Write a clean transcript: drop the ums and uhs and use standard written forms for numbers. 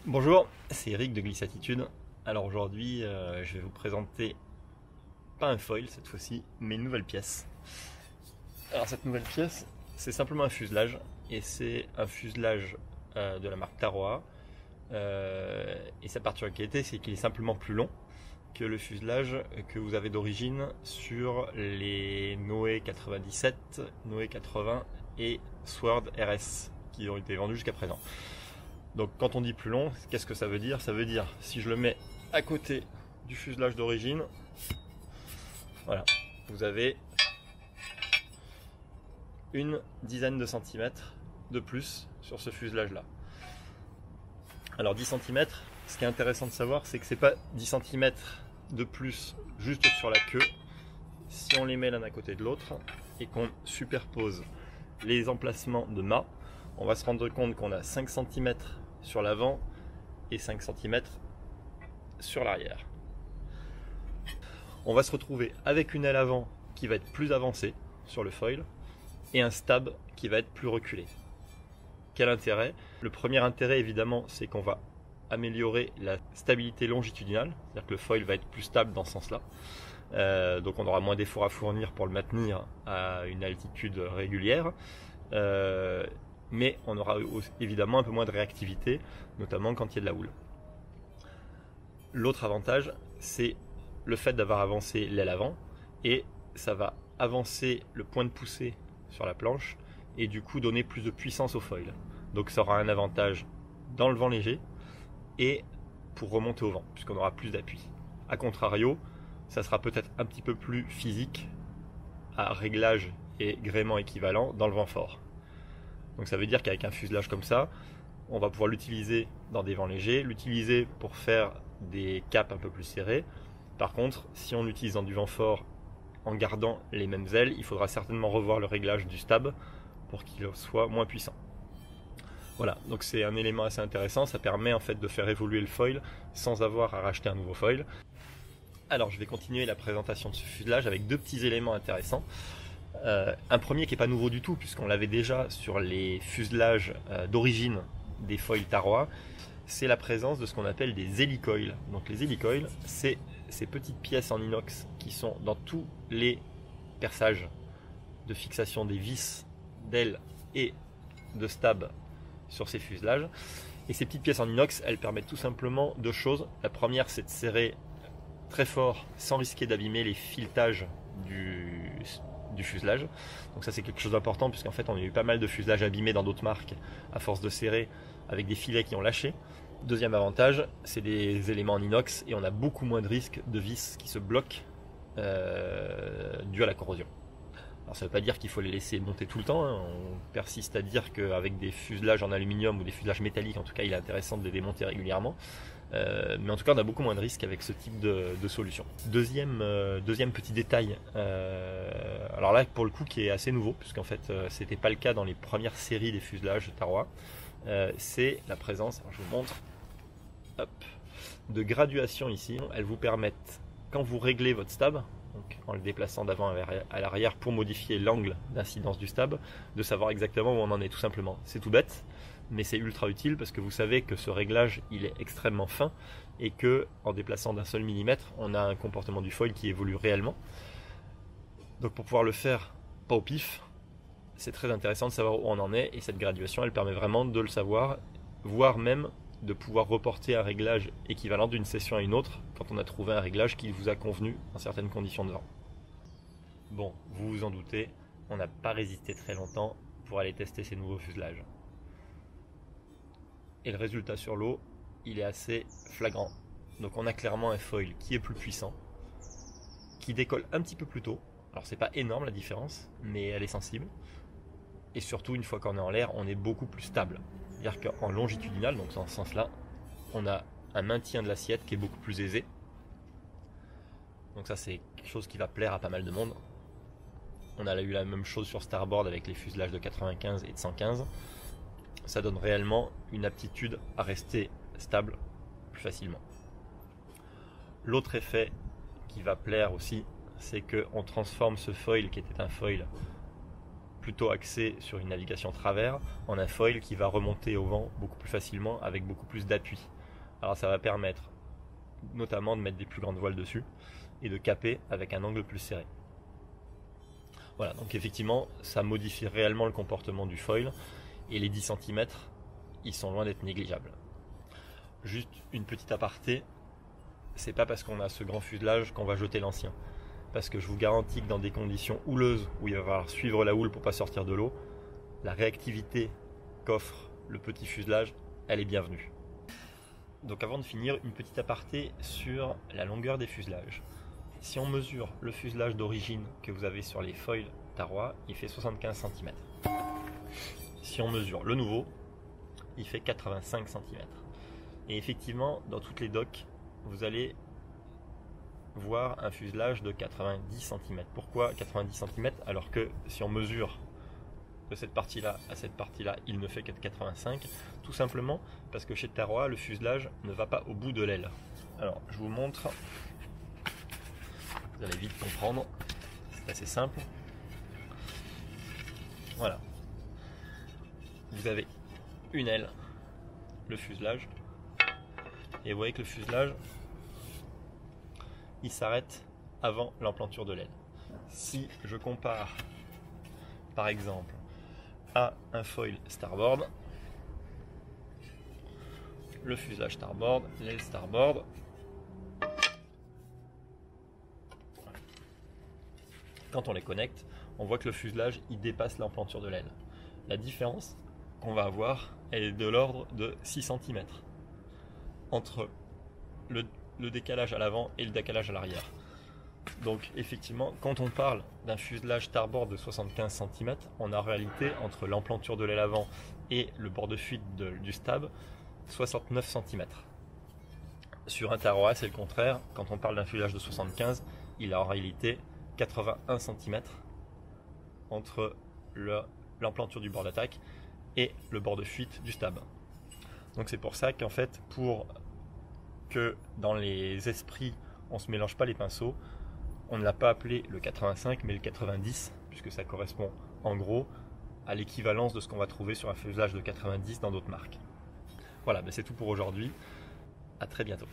Bonjour, c'est Eric de Glissatitude. Alors aujourd'hui, je vais vous présenter pas un foil cette fois-ci, mais une nouvelle pièce. Alors cette nouvelle pièce, c'est simplement un fuselage, et c'est un fuselage de la marque Taroa. Et sa particularité, c'est qu'il est simplement plus long que le fuselage que vous avez d'origine sur les Noé 97, Noé 80 et Sword RS qui ont été vendus jusqu'à présent. Donc quand on dit plus long, qu'est-ce que ça veut dire? Ça veut dire, si je le mets à côté du fuselage d'origine, voilà, vous avez une dizaine de centimètres de plus sur ce fuselage là. Alors 10 cm, ce qui est intéressant de savoir, c'est que c'est pas 10 cm de plus juste sur la queue. Si on les met l'un à côté de l'autre et qu'on superpose les emplacements de mât, on va se rendre compte qu'on a 5 cm sur l'avant et 5 cm sur l'arrière. On va se retrouver avec une aile avant qui va être plus avancée sur le foil et un stab qui va être plus reculé. Quel intérêt? Le premier intérêt évidemment, c'est qu'on va améliorer la stabilité longitudinale, c'est-à-dire que le foil va être plus stable dans ce sens-là. Donc on aura moins d'efforts à fournir pour le maintenir à une altitude régulière. Mais on aura évidemment un peu moins de réactivité, notamment quand il y a de la houle. L'autre avantage, c'est le fait d'avoir avancé l'aile avant, et ça va avancer le point de poussée sur la planche, et du coup donner plus de puissance au foil. Donc ça aura un avantage dans le vent léger, et pour remonter au vent, puisqu'on aura plus d'appui. A contrario, ça sera peut-être un petit peu plus physique, à réglage et gréement équivalent dans le vent fort. Donc ça veut dire qu'avec un fuselage comme ça, on va pouvoir l'utiliser dans des vents légers, l'utiliser pour faire des caps un peu plus serrés. Par contre, si on l'utilise dans du vent fort en gardant les mêmes ailes, il faudra certainement revoir le réglage du stab pour qu'il soit moins puissant. Voilà, donc c'est un élément assez intéressant, ça permet en fait de faire évoluer le foil sans avoir à racheter un nouveau foil. Alors je vais continuer la présentation de ce fuselage avec deux petits éléments intéressants. Un premier qui n'est pas nouveau du tout, puisqu'on l'avait déjà sur les fuselages d'origine des foils Taroa, c'est la présence de ce qu'on appelle des hélicoils. Donc les hélicoils, c'est ces petites pièces en inox qui sont dans tous les perçages de fixation des vis, d'ailes et de stab sur ces fuselages. Et ces petites pièces en inox, elles permettent tout simplement deux choses. La première, c'est de serrer très fort sans risquer d'abîmer les filetages du fuselage. Donc ça c'est quelque chose d'important, puisqu'en fait on a eu pas mal de fuselages abîmés dans d'autres marques à force de serrer avec des filets qui ont lâché. Deuxième avantage, c'est des éléments en inox et on a beaucoup moins de risques de vis qui se bloquent dû à la corrosion. Alors ça ne veut pas dire qu'il faut les laisser monter tout le temps, hein. On persiste à dire qu'avec des fuselages en aluminium ou des fuselages métalliques, en tout cas il est intéressant de les démonter régulièrement. Mais en tout cas on a beaucoup moins de risques avec ce type de solution. Deuxième petit détail, alors là pour le coup qui est assez nouveau, puisqu'en fait c'était pas le cas dans les premières séries des fuselages Taroa, c'est la présence, alors je vous montre, hop, de graduation ici. Elles vous permettent, quand vous réglez votre stab, donc en le déplaçant d'avant à l'arrière pour modifier l'angle d'incidence du stab, de savoir exactement où on en est tout simplement. C'est tout bête, mais c'est ultra utile parce que vous savez que ce réglage il est extrêmement fin et que en déplaçant d'un seul millimètre, on a un comportement du foil qui évolue réellement. Donc pour pouvoir le faire pas au pif, c'est très intéressant de savoir où on en est, et cette graduation elle permet vraiment de le savoir, voire même de pouvoir reporter un réglage équivalent d'une session à une autre quand on a trouvé un réglage qui vous a convenu dans certaines conditions de vent. Bon, vous vous en doutez, on n'a pas résisté très longtemps pour aller tester ces nouveaux fuselages. Et le résultat sur l'eau, il est assez flagrant. Donc on a clairement un foil qui est plus puissant, qui décolle un petit peu plus tôt. Alors c'est pas énorme la différence, mais elle est sensible. Et surtout, une fois qu'on est en l'air, on est beaucoup plus stable. C'est-à-dire qu'en longitudinal, donc dans ce sens-là, on a un maintien de l'assiette qui est beaucoup plus aisé. Donc ça, c'est quelque chose qui va plaire à pas mal de monde. On a eu la même chose sur Starboard avec les fuselages de 95 et de 115. Ça donne réellement une aptitude à rester stable plus facilement. L'autre effet qui va plaire aussi, c'est qu'on transforme ce foil qui était un foil plutôt axé sur une navigation travers en un foil qui va remonter au vent beaucoup plus facilement avec beaucoup plus d'appui. Alors ça va permettre notamment de mettre des plus grandes voiles dessus et de caper avec un angle plus serré. Voilà, donc effectivement, ça modifie réellement le comportement du foil et les 10 cm, ils sont loin d'être négligeables. Juste une petite aparté, c'est pas parce qu'on a ce grand fuselage qu'on va jeter l'ancien. Parce que je vous garantis que dans des conditions houleuses où il va falloir suivre la houle pour pas sortir de l'eau, la réactivité qu'offre le petit fuselage, elle est bienvenue. Donc avant de finir, une petite aparté sur la longueur des fuselages. Si on mesure le fuselage d'origine que vous avez sur les foils Tarrois, il fait 75 cm. Si on mesure le nouveau, il fait 85 cm. Et effectivement, dans toutes les docks, vous allez voir un fuselage de 90 cm. Pourquoi 90 cm alors que si on mesure de cette partie-là à cette partie-là, il ne fait que 85? Tout simplement parce que chez Tarrois, le fuselage ne va pas au bout de l'aile. Alors, je vous montre. Vous allez vite comprendre. C'est assez simple. Voilà. Vous avez une aile, le fuselage. Et vous voyez que le fuselage, il s'arrête avant l'emplanture de l'aile. Si je compare, par exemple, à un foil starboard, le fuselage starboard, l'aile starboard, quand on les connecte, on voit que le fuselage il dépasse l'emplanture de l'aile. La différence qu'on va avoir, elle est de l'ordre de 6 cm entre le décalage à l'avant et le décalage à l'arrière. Donc effectivement, quand on parle d'un fuselage starboard de 75 cm, on a en réalité entre l'emplanture de l'aile avant et le bord de fuite du stab 69 cm. Sur un Tarrois, c'est le contraire. Quand on parle d'un fuselage de 75, il a en réalité 81 cm entre l'emplanture du bord d'attaque et le bord de fuite du stab. Donc c'est pour ça qu'en fait, pour que dans les esprits on ne se mélange pas les pinceaux, on ne l'a pas appelé le 85 mais le 90, puisque ça correspond en gros à l'équivalence de ce qu'on va trouver sur un fuselage de 90 dans d'autres marques. Voilà, c'est tout pour aujourd'hui. À très bientôt.